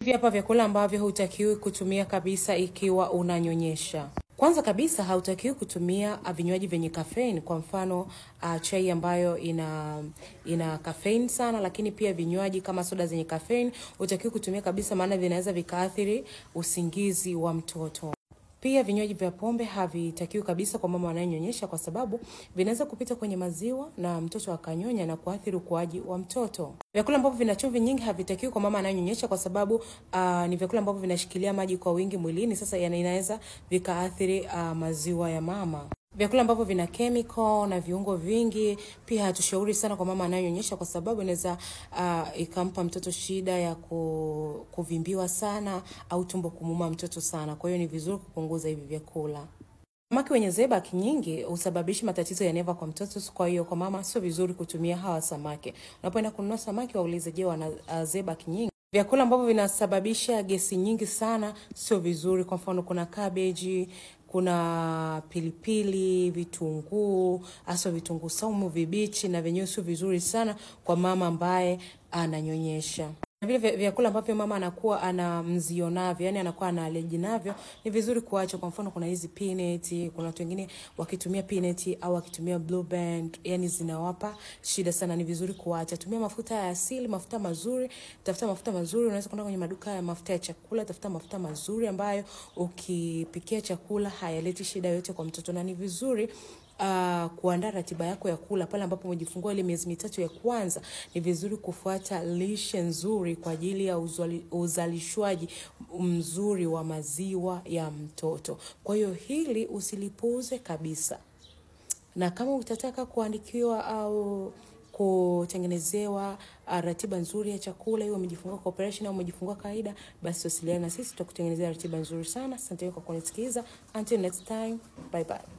Hivi hapa vyakula ambavyo hutakiwi kutumia kabisa ikiwa unanyonyesha. Kwanza kabisa hautakiwi kutumia vinywaji vyenye caffeine, kwa mfano chai ambayo ina caffeine sana, lakini pia vinywaji kama soda zenye caffeine hutakiwi kutumia kabisa, maana vinaweza vikaathiri usingizi wa mtoto. Pia vinywaji vya pombe havitakiwi kabisa kwa mama anayenyonyesha, kwa sababu vinaweza kupita kwenye maziwa na mtoto akanyonya na kuathiri ukuaji wa mtoto. Vyakula ambavyo vina chumvi nyingi havitakiwi kwa mama anayenyonyesha, kwa sababu ni vyakula ambavyo vinashikilia maji kwa wingi mwilini, sasa inaweza vikaathiri maziwa ya mama. Vyakula ambavyo vina chemical na viungo vingi pia hatushauri sana kwa mama anayenyonyesha, kwa sababu inaweza ikampa mtoto shida ya kuvimbiwa sana au tumbo kumuuma mtoto sana. Kwa hiyo ni vizuri kupunguza hivi vyakula. Samaki wenye zebaki nyingi husababisha matatizo ya neva kwa mtoto, kwa hiyo kwa mama sio vizuri kutumia hawa samaki. Unapoenda kununua samaki waulize, je, wana zebaki nyingi? Vyakula ambavyo vinasababisha gesi nyingi sana sio vizuri. Kwa mfano kuna cabbage, kuna pilipili, vitunguu, hasa vitunguu saumu vibichi, na vyenyewe sio vizuri sana kwa mama ambaye ananyonyesha. Vile vyakula ambavyo mama anakuwa ana mzio navyo, yani anakuwa ana allergy navyo, ni vizuri kuacha. Kwa mfano kuna hizi peanut, kuna watu wengine wakitumia peanut au wakitumia Blue Band, yani zinawapa shida sana, ni vizuri kuacha. Tumia mafuta ya asili, mafuta mazuri. Tafuta mafuta mazuri, unaweza kwenda kwenye maduka ya mafuta ya chakula, tafuta mafuta mazuri ambayo ukipikia chakula hayaleti shida yote kwa mtoto. Na ni vizuri kuandaa ratiba yako ya kula pale ambapo umejifungua ile miezi mitatu ya kwanza. Ni vizuri kufuata lishe nzuri kwa ajili ya uzalishwaji mzuri wa maziwa ya mtoto. Kwa hiyo hili usilipuuze kabisa. Na kama utataka kuandikiwa au kutengenezewa ratiba nzuri ya chakula, iwe umejifungua kwa operation au umejifungua kawaida, basi wasiliana na sisi, tutakutengenezea ratiba nzuri sana. Asante kwa kunisikiliza. Until next time, bye bye.